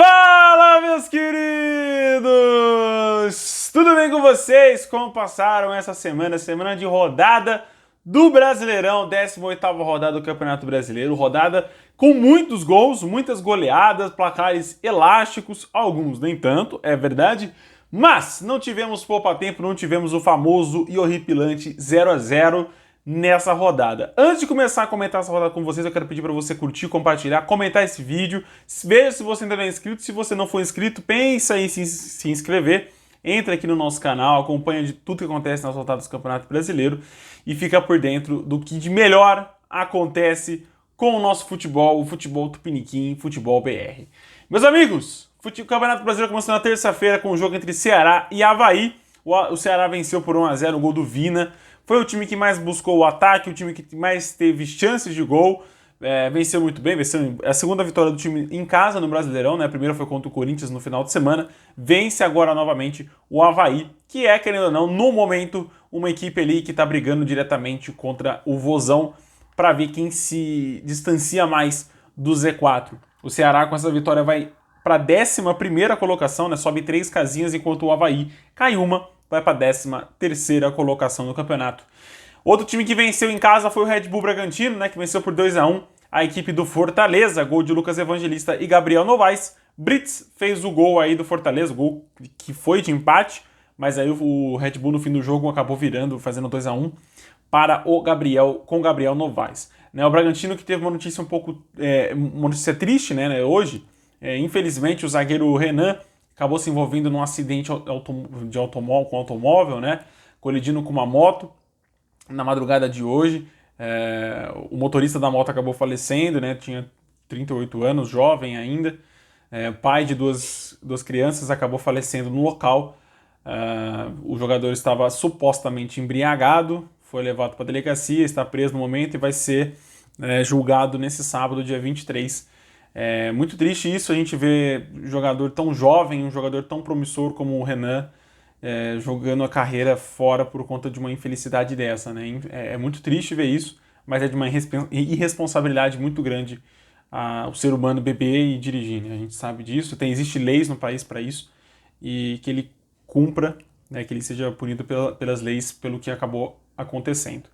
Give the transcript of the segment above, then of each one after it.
Fala, meus queridos! Tudo bem com vocês? Como passaram essa semana? Semana de rodada do Brasileirão, 18ª rodada do Campeonato Brasileiro. Rodada com muitos gols, muitas goleadas, placares elásticos, alguns nem tanto, é verdade. Mas não tivemos poupa-tempo, não tivemos o famoso e horripilante 0-0 nessa rodada. Antes de começar a comentar essa rodada com vocês, eu quero pedir para você curtir, compartilhar, comentar esse vídeo. Veja se você ainda não é inscrito. Se você não for inscrito, pensa em se inscrever. Entra aqui no nosso canal, acompanha de tudo que acontece nas rodadas do Campeonato Brasileiro e fica por dentro do que de melhor acontece com o nosso futebol, o futebol tupiniquim, futebol BR. Meus amigos, o Campeonato Brasileiro começou na terça-feira com o jogo entre Ceará e Avaí. O Ceará venceu por 1-0, o gol do Vina. Foi o time que mais buscou o ataque, o time que mais teve chances de gol. Venceu muito bem, venceu a segunda vitória do time em casa no Brasileirão, né? A primeira foi contra o Corinthians no final de semana. Vence agora novamente o Avaí, que é, querendo ou não, no momento, uma equipe ali que está brigando diretamente contra o Vozão para ver quem se distancia mais do Z4. O Ceará com essa vitória vai para a 11ª colocação, né? Sobe 3 casinhas, enquanto o Avaí cai uma, vai para a 13ª colocação no campeonato. Outro time que venceu em casa foi o Red Bull Bragantino, né, que venceu por 2-1 a equipe do Fortaleza, gol de Lucas Evangelista e Gabriel Novaes. Brits fez o gol aí do Fortaleza, o gol que foi de empate, mas aí o Red Bull no fim do jogo acabou virando, fazendo 2-1 para o Gabriel, com o Gabriel Novaes. Né, o Bragantino que teve uma notícia uma notícia triste, né, hoje. Infelizmente o zagueiro Renan acabou se envolvendo num acidente de automóvel, né, colidindo com uma moto na madrugada de hoje. O motorista da moto acabou falecendo, né? Tinha 38 anos, jovem ainda. Pai de duas crianças, acabou falecendo no local. O jogador estava supostamente embriagado, foi levado para a delegacia, está preso no momento e vai ser julgado nesse sábado, dia 23. Muito triste isso, a gente vê um jogador tão jovem, um jogador tão promissor como o Renan, jogando a carreira fora por conta de uma infelicidade dessa, né? É muito triste ver isso, mas é de uma irresponsabilidade muito grande o ser humano beber e dirigir, né? A gente sabe disso, existem leis no país para isso, e que ele cumpra, né, que ele seja punido pelas leis pelo que acabou acontecendo.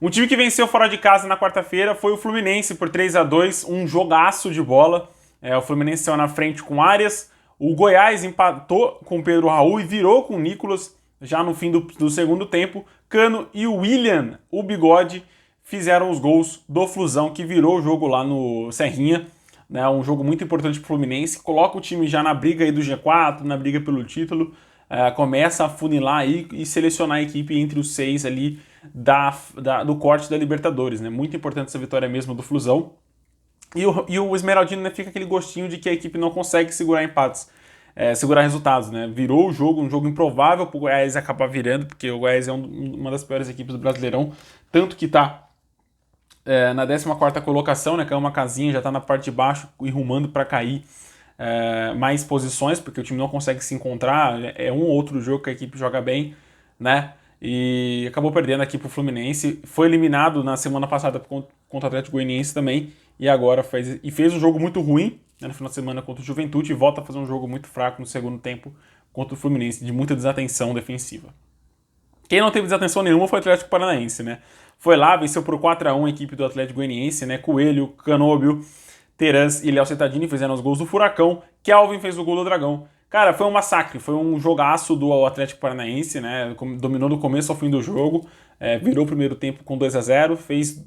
Um time que venceu fora de casa na quarta-feira foi o Fluminense por 3-2, um jogaço de bola. O Fluminense saiu na frente com Arias. O Goiás empatou com o Pedro Raul e virou com o Nicolas já no fim do segundo tempo. Cano e o William, o Bigode, fizeram os gols do Flusão, que virou o jogo lá no Serrinha. Né, um jogo muito importante para o Fluminense, coloca o time já na briga aí do G4, na briga pelo título. Começa a funilar aí e selecionar a equipe entre os 6 ali do corte da Libertadores. Né? Muito importante essa vitória mesmo do Flusão. E o Esmeraldino, né, fica aquele gostinho de que a equipe não consegue segurar empates, segurar resultados. Né? Virou o jogo, um jogo improvável para o Goiás acabar virando, porque o Goiás é uma das piores equipes do Brasileirão, tanto que está na 14ª colocação, né, caiu uma casinha, já está na parte de baixo e rumando para cair mais posições, porque o time não consegue se encontrar, é um ou outro jogo que a equipe joga bem, né? E acabou perdendo aqui para o Fluminense, foi eliminado na semana passada contra o Atlético Goianiense também, e agora fez um jogo muito ruim, né, no final de semana contra o Juventude, e volta a fazer um jogo muito fraco no segundo tempo contra o Fluminense, de muita desatenção defensiva. Quem não teve desatenção nenhuma foi o Atlético Paranaense, né? Foi lá, venceu por 4-1 a equipe do Atlético Goianiense, né? Coelho, Canóbio, Terans e Léo Cittadini fizeram os gols do Furacão. Kelvin fez o gol do Dragão. Cara, foi um massacre, foi um jogaço do Atlético Paranaense, né? Dominou do começo ao fim do jogo, virou o primeiro tempo com 2-0, fez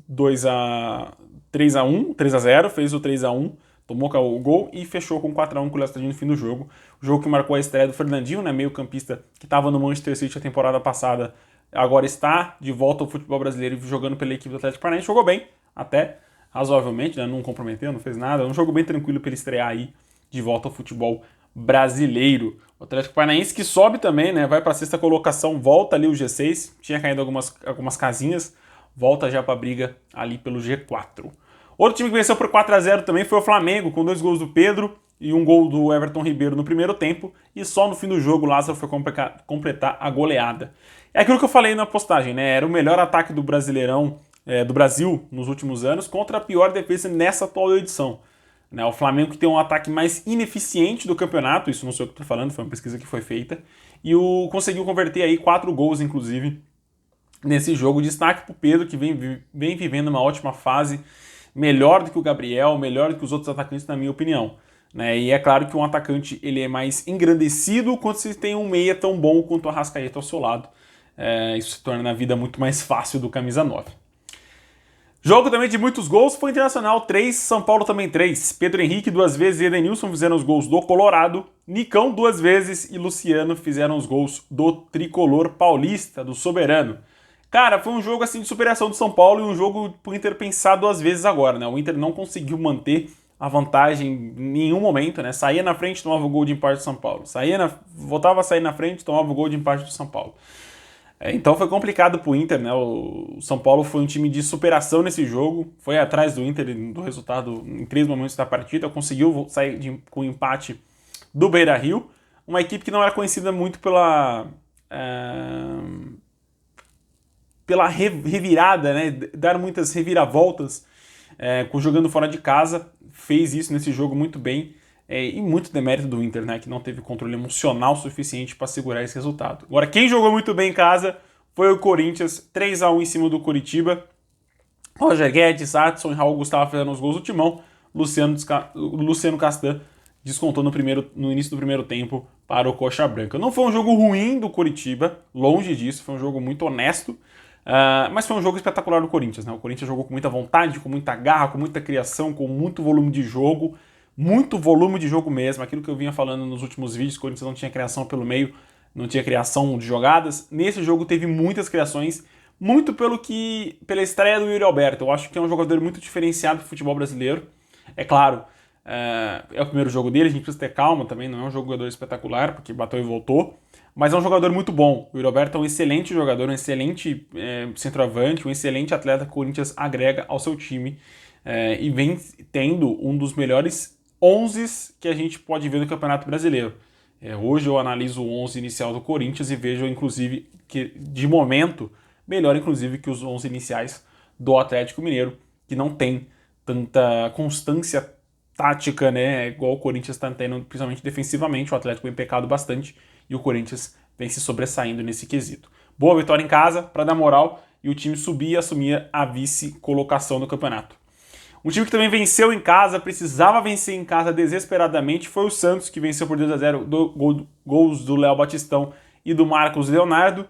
3-0, fez o 3-1, tomou o gol e fechou com 4-1 com o Léo Cittadini no fim do jogo. O jogo que marcou a estreia do Fernandinho, né? Meio campista que estava no Manchester City a temporada passada, agora está de volta ao futebol brasileiro jogando pela equipe do Atlético Paranaense. Jogou bem, até razoavelmente, né? Não comprometeu, não fez nada. Um jogo bem tranquilo para ele estrear aí de volta ao futebol brasileiro. O Atlético Paranaense que sobe também, né? Vai para a 6ª colocação, volta ali o G6. Tinha caído algumas casinhas, volta já para a briga ali pelo G4. Outro time que venceu por 4-0 também foi o Flamengo, com 2 gols do Pedro e um gol do Everton Ribeiro no primeiro tempo, e só no fim do jogo o Lázaro foi completar a goleada. É aquilo que eu falei na postagem, né? Era o melhor ataque do Brasileirão, do Brasil nos últimos anos, contra a pior defesa nessa atual edição. né? O Flamengo que tem um ataque mais ineficiente do campeonato, isso não sou eu que estou falando, foi uma pesquisa que foi feita, e conseguiu converter aí 4 gols, inclusive, nesse jogo. Destaque para o Pedro, que vem vivendo uma ótima fase, melhor do que o Gabriel, melhor do que os outros atacantes, na minha opinião. Né? E é claro que um atacante ele é mais engrandecido quando você tem um meia tão bom quanto o Arrascaeta ao seu lado. Isso se torna a vida muito mais fácil do camisa 9. Jogo também de muitos gols, foi Internacional 3, São Paulo também 3. Pedro Henrique 2 vezes e Edenilson fizeram os gols do Colorado. Nicão 2 vezes e Luciano fizeram os gols do tricolor paulista, do Soberano. Cara, foi um jogo assim de superação do São Paulo e um jogo pro Inter pensar 2 vezes agora, né? O Inter não conseguiu manter a vantagem em nenhum momento, né? Saía na frente, tomava o gol de empate do São Paulo. Voltava a sair na frente, tomava o gol de empate do São Paulo. Então foi complicado pro Inter, né? O São Paulo foi um time de superação nesse jogo, foi atrás do Inter do resultado em 3 momentos da partida, conseguiu sair com o empate do Beira-Rio, uma equipe que não era conhecida muito pela revirada, né? Dar muitas reviravoltas jogando fora de casa, fez isso nesse jogo muito bem. E muito demérito do Inter, né, que não teve controle emocional suficiente para segurar esse resultado. Agora, quem jogou muito bem em casa foi o Corinthians, 3-1 em cima do Coritiba. Roger Guedes, Adson e Raul Gustavo fizeram os gols do timão. Luciano Castan descontou no início do primeiro tempo para o Coxa Branca. Não foi um jogo ruim do Coritiba, longe disso, foi um jogo muito honesto. Mas foi um jogo espetacular do Corinthians, né? O Corinthians jogou com muita vontade, com muita garra, com muita criação, com muito volume de jogo. Muito volume de jogo mesmo, aquilo que eu vinha falando nos últimos vídeos, o Corinthians não tinha criação pelo meio, não tinha criação de jogadas. Nesse jogo teve muitas criações, muito pela estreia do Yuri Alberto. Eu acho que é um jogador muito diferenciado do futebol brasileiro. É claro, é o primeiro jogo dele, a gente precisa ter calma também, não é um jogador espetacular, porque bateu e voltou, mas é um jogador muito bom. O Yuri Alberto é um excelente jogador, um excelente centroavante, um excelente atleta que o Corinthians agrega ao seu time e vem tendo um dos melhores 11 que a gente pode ver no Campeonato Brasileiro. Hoje eu analiso o 11 inicial do Corinthians e vejo, inclusive, que de momento, melhor inclusive que os 11 iniciais do Atlético Mineiro, que não tem tanta constância tática, né, igual o Corinthians está tendo, principalmente defensivamente. O Atlético vem pecado bastante e o Corinthians vem se sobressaindo nesse quesito. Boa vitória em casa para dar moral e o time subir e assumir a vice-colocação do campeonato. Um time que também venceu em casa, precisava vencer em casa desesperadamente, foi o Santos, que venceu por 2-0, gols do Léo Batistão e do Marcos Leonardo.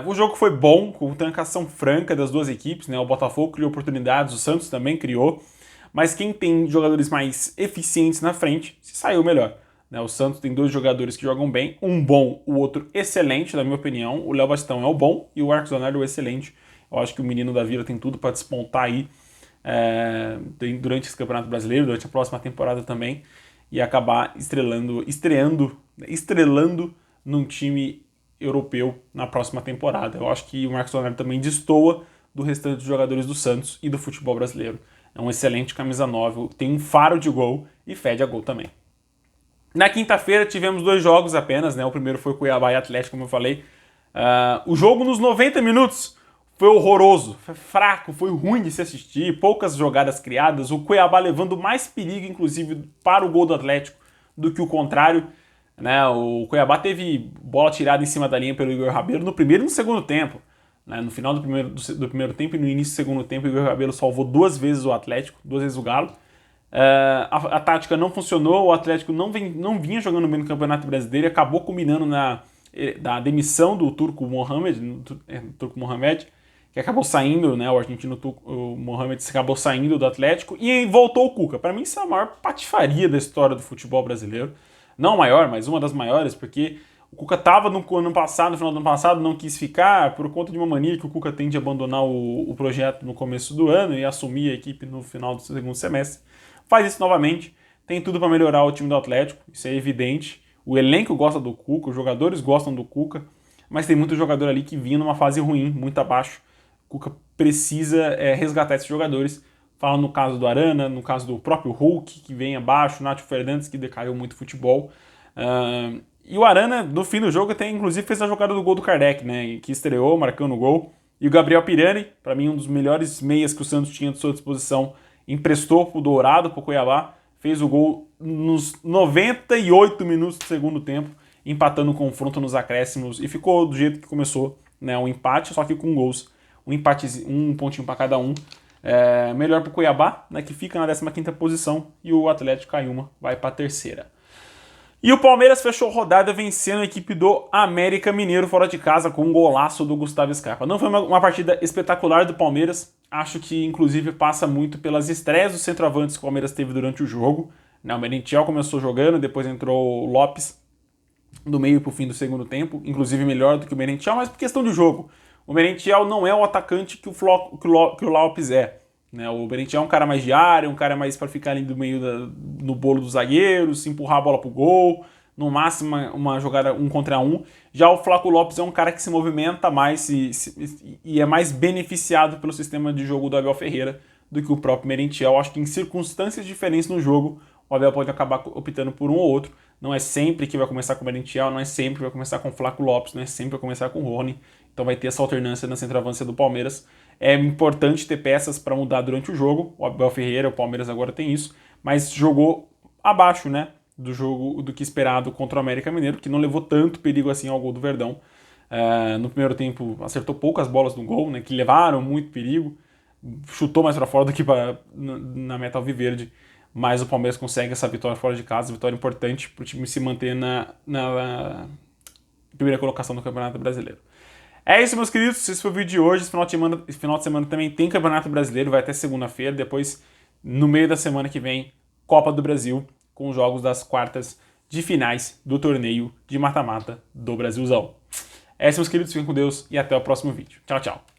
O jogo foi bom, com trancação franca das duas equipes, né? O Botafogo criou oportunidades, o Santos também criou, mas quem tem jogadores mais eficientes na frente se saiu melhor. Né? O Santos tem 2 jogadores que jogam bem, um bom, o outro excelente, na minha opinião. O Léo Batistão é o bom e o Marcos Leonardo é o excelente. Eu acho que o menino da Vila tem tudo para despontar aí durante esse Campeonato Brasileiro, durante a próxima temporada também, e acabar estrelando num time europeu na próxima temporada. Eu acho que o Marcos Leonardo também destoa do restante dos jogadores do Santos e do futebol brasileiro. É um excelente camisa 9, tem um faro de gol e fede a gol também. Na quinta-feira tivemos 2 jogos apenas, né? O primeiro foi Cuiabá e Atlético, como eu falei. O jogo nos 90 minutos foi horroroso, foi fraco, foi ruim de se assistir, poucas jogadas criadas, o Cuiabá levando mais perigo, inclusive, para o gol do Atlético do que o contrário. Né? O Cuiabá teve bola tirada em cima da linha pelo Igor Rabelo no primeiro e no segundo tempo. Né? No final do primeiro tempo e no início do segundo tempo, o Igor Rabelo salvou 2 vezes o Atlético, 2 vezes o Galo. A tática não funcionou, o Atlético não vinha jogando bem no Campeonato Brasileiro e acabou culminando na demissão do Turco Mohamed, que acabou saindo, né, o argentino o Mohamed acabou saindo do Atlético e voltou o Cuca. Para mim isso é a maior patifaria da história do futebol brasileiro. Não a maior, mas uma das maiores, porque o Cuca estava no final do ano passado, não quis ficar por conta de uma mania que o Cuca tem de abandonar o projeto no começo do ano e assumir a equipe no final do segundo semestre. Faz isso novamente, tem tudo para melhorar o time do Atlético, isso é evidente. O elenco gosta do Cuca, os jogadores gostam do Cuca, mas tem muito jogador ali que vinha numa fase ruim, muito abaixo. O Cuca precisa resgatar esses jogadores. Fala no caso do Arana, no caso do próprio Hulk, que vem abaixo, Nacho Fernandes, que decaiu muito futebol. E o Arana, no fim do jogo, até inclusive fez a jogada do gol do Kardec, né, que estreou marcando o gol. E o Gabriel Pirani, para mim um dos melhores meias que o Santos tinha à sua disposição, emprestou pro Dourado, pro Cuiabá, fez o gol nos 98 minutos do segundo tempo, empatando o confronto nos acréscimos, e ficou do jeito que começou, né, um empate, só que com gols, um pontinho para cada um. Melhor para o Cuiabá, né, que fica na 15ª posição, e o Atlético cai uma, vai para a 3ª. E o Palmeiras fechou rodada vencendo a equipe do América Mineiro fora de casa com um golaço do Gustavo Scarpa. Não foi uma partida espetacular do Palmeiras, acho que inclusive passa muito pelas estreias dos centroavantes que o Palmeiras teve durante o jogo. O Merentiel começou jogando, depois entrou o Lopes do meio para o fim do segundo tempo, inclusive melhor do que o Merentiel, mas por questão de jogo. O Merentiel não é o atacante que o Lopes é. O Merentiel é um cara mais de área, um cara mais para ficar ali do meio no bolo dos zagueiros, empurrar a bola pro gol, no máximo uma jogada 1 contra 1. Já o Flaco Lopes é um cara que se movimenta mais e é mais beneficiado pelo sistema de jogo do Abel Ferreira do que o próprio Merentiel. Acho que em circunstâncias diferentes no jogo, o Abel pode acabar optando por um ou outro. Não é sempre que vai começar com o Merentiel, não é sempre que vai começar com o Flaco Lopes, não é sempre que vai começar com o Rony. Então vai ter essa alternância na centroavância do Palmeiras. É importante ter peças para mudar durante o jogo. O Abel Ferreira, o Palmeiras agora tem isso, mas jogou abaixo, né, do que esperado contra o América Mineiro, que não levou tanto perigo assim ao gol do Verdão. No primeiro tempo acertou poucas bolas no gol, né, que levaram muito perigo. Chutou mais para fora do que na meta alviverde. Mas o Palmeiras consegue essa vitória fora de casa, vitória importante para o time se manter na primeira colocação do Campeonato Brasileiro. É isso, meus queridos, esse foi o vídeo de hoje. Esse final de semana também tem Campeonato Brasileiro, vai até segunda-feira. Depois, no meio da semana que vem, Copa do Brasil, com os jogos das quartas de finais do torneio de mata-mata do Brasilzão. É isso, meus queridos, fiquem com Deus e até o próximo vídeo. Tchau, tchau.